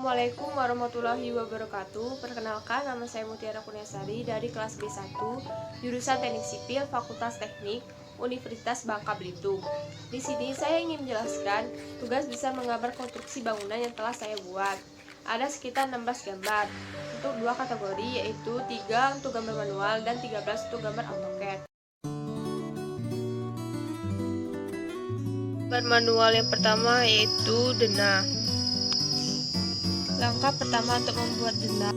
Assalamualaikum warahmatullahi wabarakatuh. Perkenalkan, nama saya Mutiara Kurniasari dari kelas B1, jurusan Teknik Sipil, Fakultas Teknik, Universitas Bangka Belitung. Di sini saya ingin menjelaskan tugas bisa menggambar konstruksi bangunan yang telah saya buat. Ada sekitar 16 gambar untuk dua kategori, yaitu 3 untuk gambar manual dan 13 untuk gambar AutoCAD. Gambar manual yang pertama yaitu denah. Langkah pertama untuk membuat denah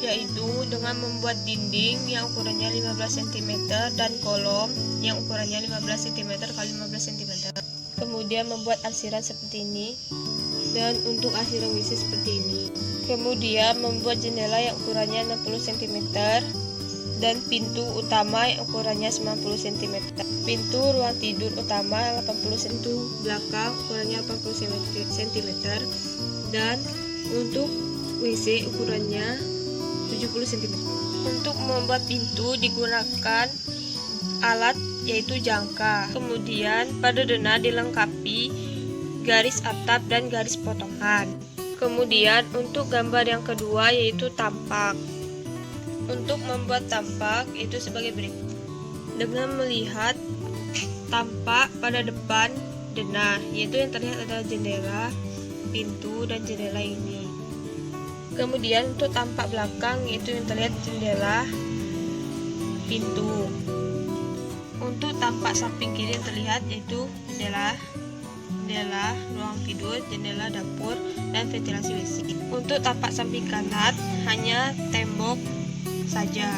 yaitu dengan membuat dinding yang ukurannya 15 cm dan kolom yang ukurannya 15 cm x 15 cm. Kemudian membuat arsiran seperti ini dan untuk arsiran WC seperti ini. Kemudian membuat jendela yang ukurannya 60 cm dan pintu utama yang ukurannya 90 cm. Pintu ruang tidur utama 80 cm, belakang ukurannya 80 cm, dan untuk WC ukurannya 70 cm. Untuk membuat pintu digunakan alat yaitu jangka. Kemudian pada denah dilengkapi garis atap dan garis potongan. Kemudian untuk gambar yang kedua yaitu tampak. Untuk membuat tampak itu sebagai berikut. Dengan melihat tampak pada depan denah, yaitu yang terlihat adalah jendela, pintu, dan jendela ini. Kemudian untuk tampak belakang yaitu yang terlihat jendela, pintu. Untuk tampak samping kiri yang terlihat yaitu jendela, ruang tidur, jendela dapur, dan ventilasi WC. Untuk tampak samping kanan hanya tembok saja.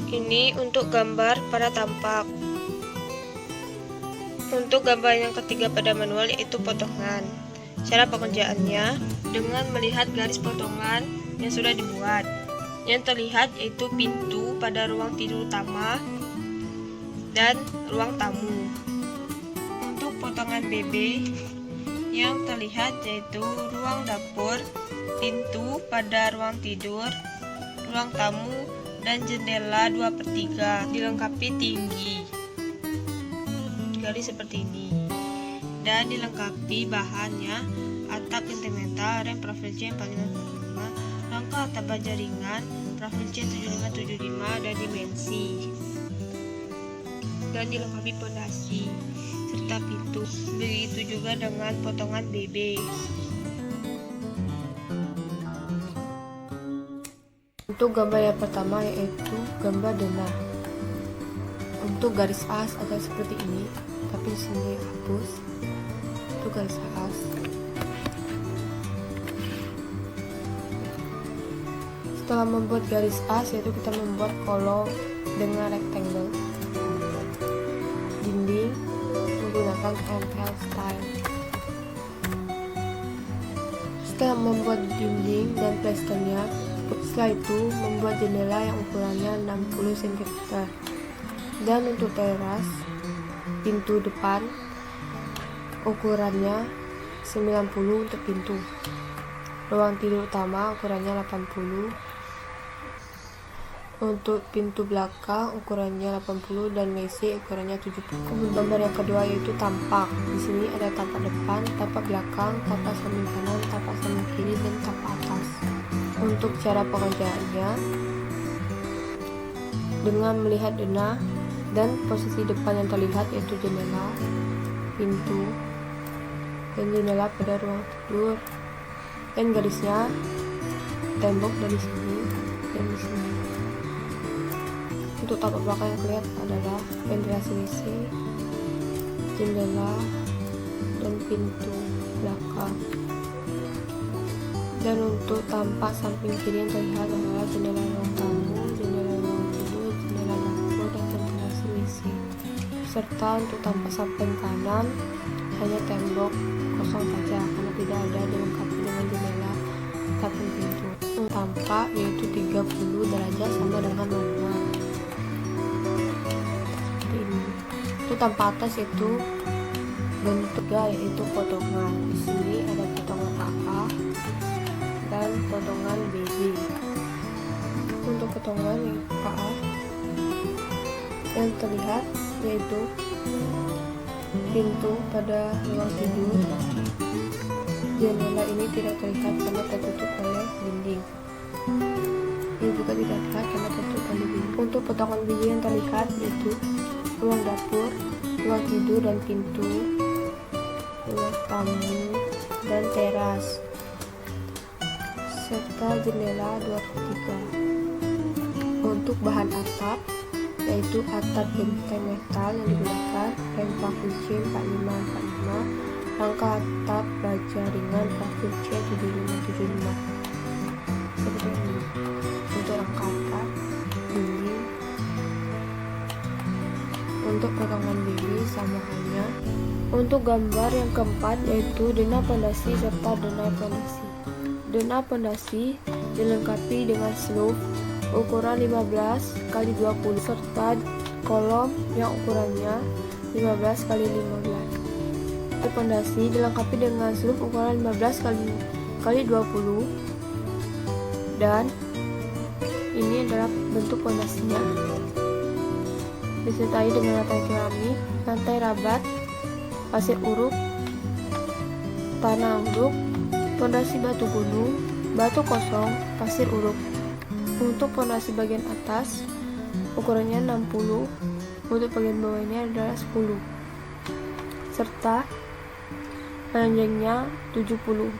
Ini untuk gambar pada tampak. Untuk gambar yang ketiga pada manual yaitu potongan. Cara pengerjaannya dengan melihat garis potongan yang sudah dibuat. Yang terlihat yaitu pintu pada ruang tidur utama dan ruang tamu. Untuk potongan BB yang terlihat yaitu ruang dapur, pintu pada ruang tidur, ruang tamu, dan jendela 2/3 dilengkapi tinggi garis seperti ini, dan dilengkapi bahannya atap intermetal rem profil C 4575, rangka atap baja ringan profil C 7575 dan dimensi, dan dilengkapi pondasi serta pintu. Begitu juga dengan potongan BB. Untuk gambar yang pertama yaitu gambar denah. Untuk garis as ada seperti ini, tapi di sini hapus. Itu garis as. Setelah membuat garis as, yaitu kita membuat kolom dengan rectangle. Dinding menggunakan ML style. Setelah membuat dinding dan plasternya, setelah itu membuat jendela yang ukurannya 60 cm. Dan untuk teras, pintu depan ukurannya 90 untuk pintu. Ruang tidur utama ukurannya 80. Untuk pintu belakang ukurannya 80 dan WC ukurannya 70. Kemudian gambar yang kedua yaitu tampak. Di sini ada tampak depan, tampak belakang, tampak samping kanan, tampak samping kiri, dan tampak atas. Untuk cara pengerjaannya dengan melihat denah dan posisi depan yang terlihat yaitu jendela, pintu, dan jendela pada ruang tidur, dan garisnya tembok dari sini dan di sini. Untuk tampak belakang yang kelihatan adalah ventilasi WC, jendela, dan pintu belakang. Dan untuk tampak samping kiri yang terlihat adalah jendela ruang tamu, jendela ruang tidur, jendela dapur, dan ventilasi WC. Serta untuk tampak samping kanan hanya tembok kosong saja karena tidak ada dilengkapi dengan jendela ataupun pintu. Untuk tampak yaitu 30 derajat sama dengan manual. Seperti ini. Untuk tampak atas itu bentuknya yaitu potongan. Di sini ada potongan AA dan potongan BB. Untuk potongan yang AA yang terlihat yaitu pintu pada ruang tidur, Jendela ini tidak terlihat karena tertutup oleh dinding. Ini juga tidak terlihat karena tertutup oleh dinding. Untuk potongan biji yang terlihat yaitu ruang dapur, ruang tidur dan pintu, ruang tamu dan teras, serta jendela 2/3. Untuk bahan atap yaitu atap genteng metal yang digunakan profil C 4545, rangka atap baja ringan profil C 7575 seperti ini. Untuk rangka atap dinding. Untuk potongan biji sama halnya. Untuk gambar yang keempat yaitu dena pondasi serta dena pondasi. Dena pondasi dilengkapi dengan slope ukuran 15 x 20 serta kolom yang ukurannya 15 x 15. Pondasi dilengkapi dengan slope ukuran 15 x 20 dan ini adalah bentuk pondasinya. Disertai dengan lantai keramik, lantai rabat, pasir uruk, tanah ambruk, pondasi batu gunung, batu kosong, pasir uruk. Untuk pondasi bagian atas ukurannya 60, untuk bagian bawahnya adalah 10, serta panjangnya 70.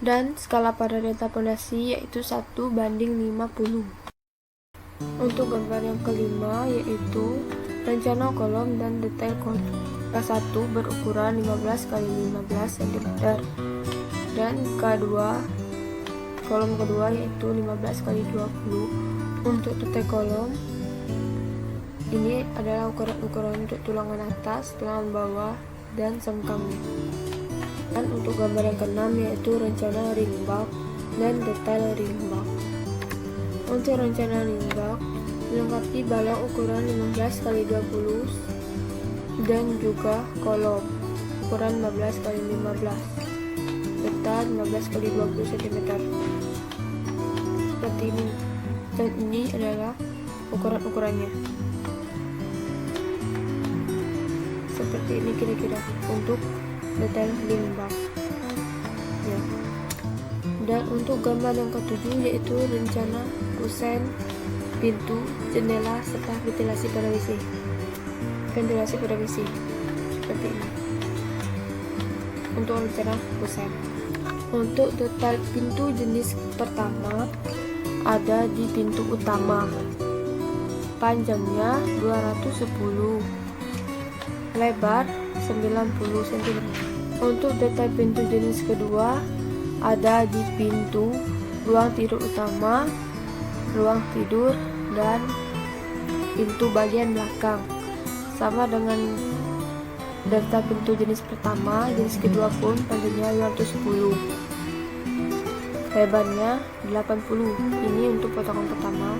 Dan skala pada delta pondasi yaitu 1:50. Untuk gambar yang kelima yaitu rencana kolom dan detail kolom. K1 berukuran 15 x 15 cm dan K2 kolom kedua yaitu 15 x 20. Untuk detail kolom ini adalah ukuran untuk tulangan atas, tulangan bawah, dan sengkangnya. Dan untuk gambar yang keenam yaitu rencana ring box dan detail ring box. Untuk rencana ring box dilengkapi balok ukuran 15 x 20 dan juga kolom ukuran 15 x 15 serta 15 x 20 cm. Seperti ini. Dan ini adalah ukuran-ukurannya. Seperti ini kira-kira untuk detail ring box ya. Dan untuk gambar yang ketujuh yaitu rencana kusen, pintu, jendela, serta ventilasi pada WC. Ventilasi pada WC seperti ini. Untuk rencana kusen. Untuk detail pintu jenis pertama ada di pintu utama. Panjangnya 210, lebar 90 cm. Untuk detail pintu jenis kedua ada di pintu ruang tidur utama, ruang tidur, dan pintu bagian belakang. Sama dengan data pintu jenis pertama, jenis kedua pun panjangnya 210, lebarnya 80. Ini untuk potongan pertama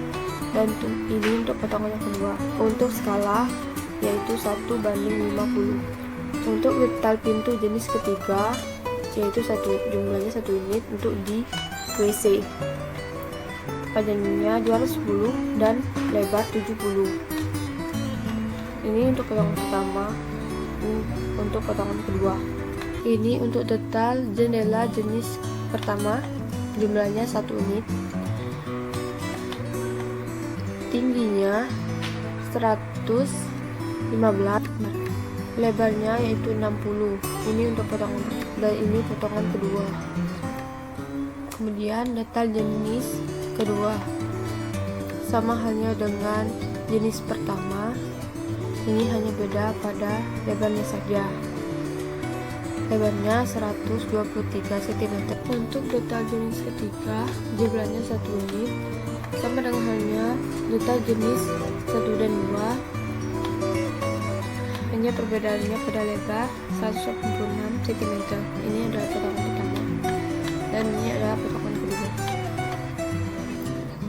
dan ini untuk potongan yang kedua. Untuk skala yaitu 1:50. Untuk detail pintu jenis ketiga yaitu jumlahnya 1 unit untuk di WC. Panjangnya 210 dan lebar 70. Ini untuk potongan pertama. Untuk potongan kedua. Ini untuk detail jendela jenis pertama, jumlahnya 1 unit. Tingginya 115, lebarnya yaitu 60. Ini untuk potongan dan ini potongan kedua. Kemudian detail jenis kedua sama halnya dengan jenis pertama. Ini hanya beda pada lebarnya saja. Lebarnya 123 cm. Untuk detail jenis ketiga, jumlahnya 1 unit. Sama dengan halnya detail jenis 1 dan 2. Hanya perbedaannya pada lebar 186 cm. Ini adalah potongan pertama dan ini adalah potongan kedua.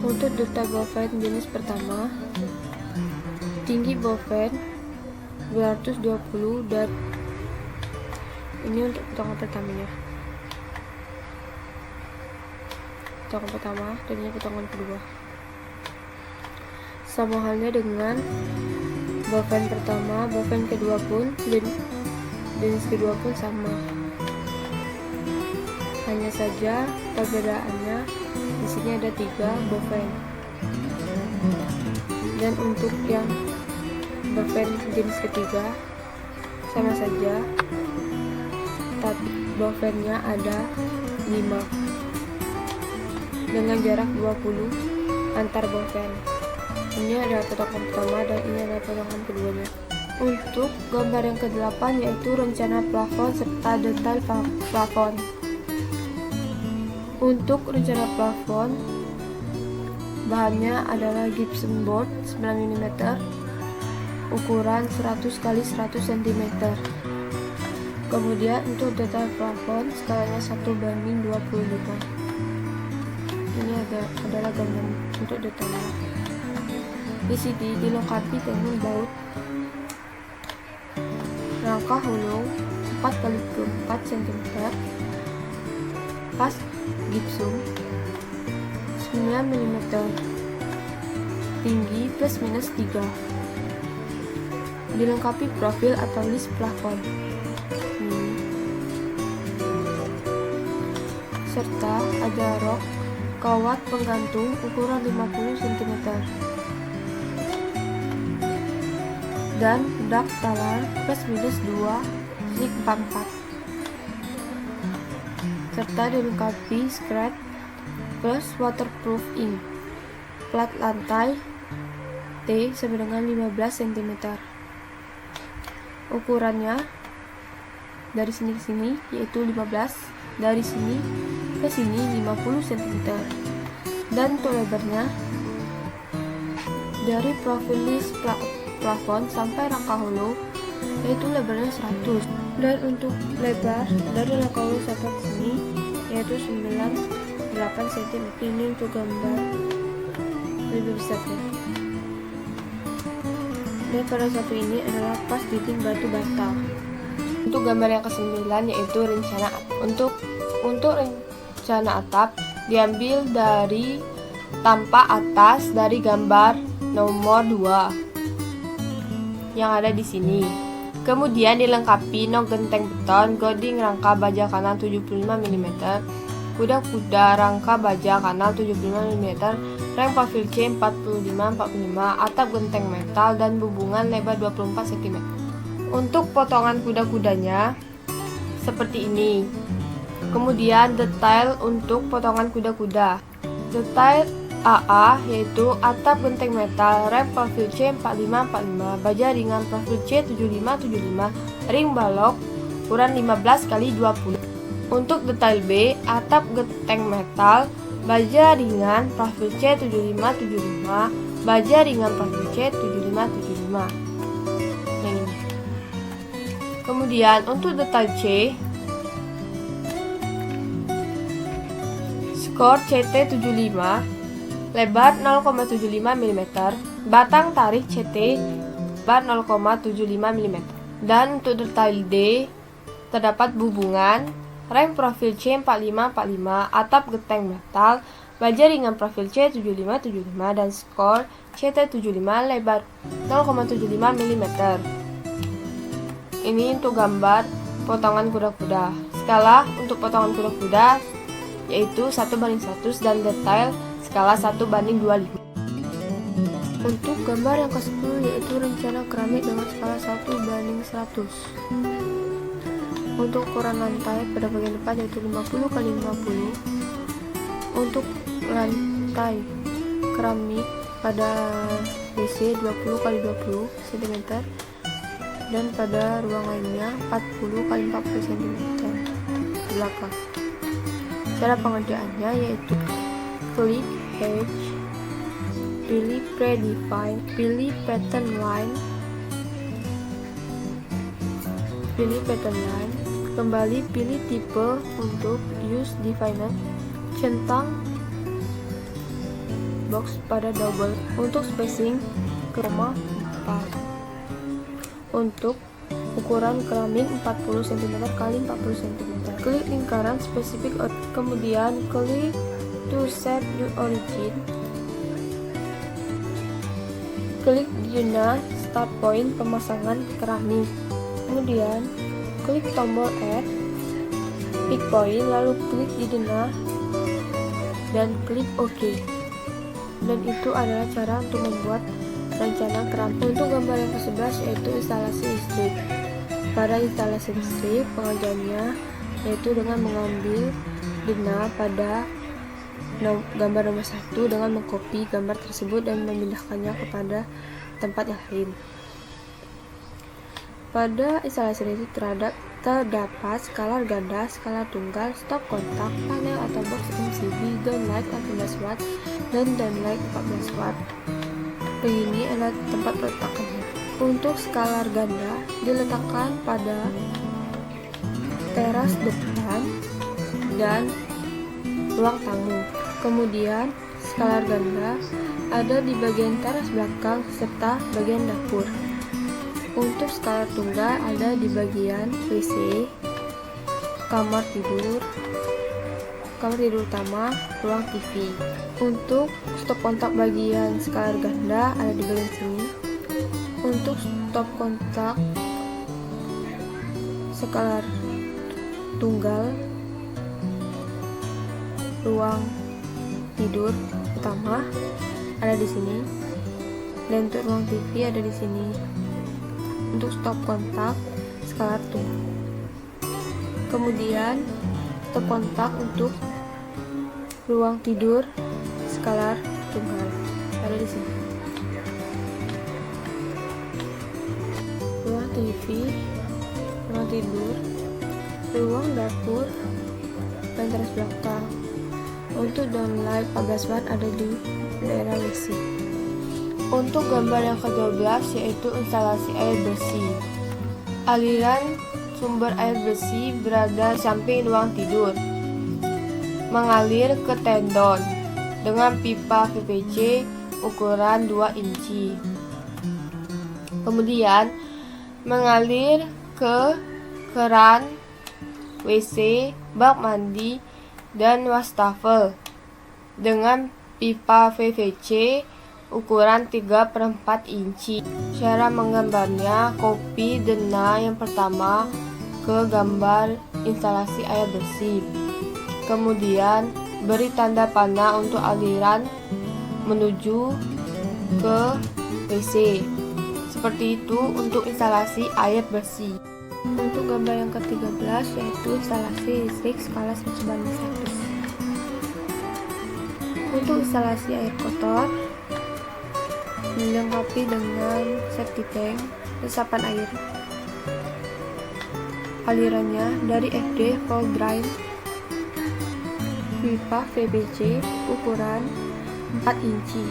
Untuk detail boven jenis pertama, tinggi boven 220 dan ini untuk potongan pertamanya. Potongan pertama dan ini potongan kedua. Sama halnya dengan boven pertama, boven kedua pun jenis kedua pun sama, hanya saja perbedaannya di sini ada 3 bofen. Dan untuk yang bofen jenis ketiga sama saja, tapi bofennya ada 5 dengan jarak 20 antar bofen. Ini adalah potongan pertama dan ini adalah potongan keduanya. Untuk gambar yang ke-8 yaitu rencana plafon serta detail plafon. Untuk rencana plafon, bahannya adalah gypsum board 9 mm ukuran 100 x 100 cm. Kemudian untuk detail plafon skalanya 1:25. Ini adalah gambar untuk detailnya. Di sini dilengkapi dengan baut rangka hollow 4 x 4 cm, pas gypsum 9 mm, tinggi ±3. Dilengkapi profil atau list plafon serta ada rok kawat penggantung ukuran 50 cm dan dak talar ±2 zik 44 serta dilengkapi scratch plus waterproof ink. Plat lantai T sama dengan 15 cm. Ukurannya dari sini ke sini yaitu 15, dari sini ke sini 50 cm. Dan untuk lebarnya dari profil list plafon sampai rangka hollow yaitu lebarnya 100. Dan untuk lebar dari rangka hollow sampai ke sini yaitu 98 cm. Ini untuk gambar lebih besarnya. Dan pada satu ini adalah pas dinding batu bata. Untuk gambar yang ke-9 yaitu rencana atap. Untuk rencana atap diambil dari tampak atas dari gambar nomor 2 yang ada di sini. Kemudian dilengkapi nok genteng beton, goding rangka baja kanal 75 mm, kuda-kuda rangka baja kanal 75 mm, rem profil C 45-45, atap genteng metal dan bubungan lebar 24 cm. Untuk potongan kuda-kudanya seperti ini. Kemudian detail untuk potongan kuda-kuda. Detail AA yaitu atap genteng metal, rem profil C 45-45, baja ringan profil C 75-75, ring balok ukuran 15 x 20. Untuk detail B, atap genteng metal, baja ringan profil C 75-75, baja ringan profil C 75-75. Yang ini. Kemudian untuk detail C, skor CT75, lebar 0,75 mm, batang tarik CT lebar 0,75 mm. Dan untuk detail D, terdapat bubungan, rem profil C 45-45, atap genteng metal, baja ringan profil C 75-75, dan skor CT75 lebar 0,75 mm. Ini untuk gambar potongan kuda-kuda. Skala untuk potongan kuda-kuda yaitu 1:100 dan detail skala 1:25. Untuk gambar yang ke-10 yaitu rencana keramik dengan skala 1:100. Untuk ukuran lantai pada bagian depan yaitu 50 x 50. Untuk lantai keramik pada WC 20 x 20 cm dan pada ruang lainnya 40 x 40 cm belakang. Cara pengerjaannya yaitu klik edge, pilih predefine, pilih pattern line, kembali pilih tipe untuk use definer, centang box pada double. Untuk spacing koma 4. Untuk ukuran keramik 40 cm x 40 cm. Klik lingkaran spesifik, kemudian klik to set new origin. Klik zona start point pemasangan keramik. Kemudian klik tombol Add, pick point, lalu klik di denah, dan klik OK. Dan itu adalah cara untuk membuat rencana keran. Untuk gambar yang ke-11 yaitu instalasi listrik. Pada instalasi listrik, pengerjaannya yaitu dengan mengambil denah pada gambar nomor 1 dengan mengcopy gambar tersebut dan memindahkannya kepada tempat yang lain. Pada instalasi listrik terdapat skalar ganda, skalar tunggal, stop kontak, panel atau box MCB, downlight 18 watt, dan downlight 14 watt. Begini adalah tempat peletakannya. Untuk skalar ganda diletakkan pada teras depan dan ruang tamu. Kemudian skalar ganda ada di bagian teras belakang serta bagian dapur. Untuk skalar tunggal ada di bagian WC, kamar tidur utama, ruang TV. Untuk stop kontak bagian skalar ganda ada di bagian sini. Untuk stop kontak skalar tunggal, ruang tidur utama ada di sini, dan untuk ruang TV ada di sini. Untuk stop kontak skalar tunggal. Kemudian stop kontak untuk ruang tidur skalar tunggal ada di sini. Ruang TV, ruang tidur, ruang dapur, dan teras belakang. Untuk downlight 14 watt ada di daerah WC. Untuk gambar yang ke-12 yaitu instalasi air bersih. Aliran sumber air bersih berada di samping ruang tidur, mengalir ke tendon dengan pipa PVC ukuran 2 inci. Kemudian mengalir ke keran WC, bak mandi, dan wastafel dengan pipa PVC ukuran 3/4 inci. Cara menggambarnya, copy denah yang pertama ke gambar instalasi air bersih. Kemudian beri tanda panah untuk aliran menuju ke WC. Seperti itu untuk instalasi air bersih. Untuk gambar yang ke-13 yaitu instalasi listrik skala 1:100. Untuk instalasi air kotor dilengkapi dengan safety tank, resapan air. Alirannya dari FD full drain, pipa PVC ukuran 4 inci.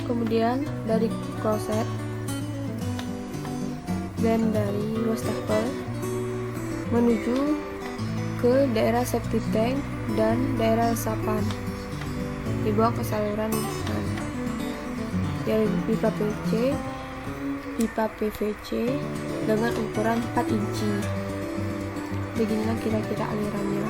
Kemudian dari kloset dan dari wastafel menuju ke daerah safety tank dan daerah resapan, dibawa ke saluran dari pipa PVC dengan ukuran 4 inci. Beginilah kira-kira alirannya.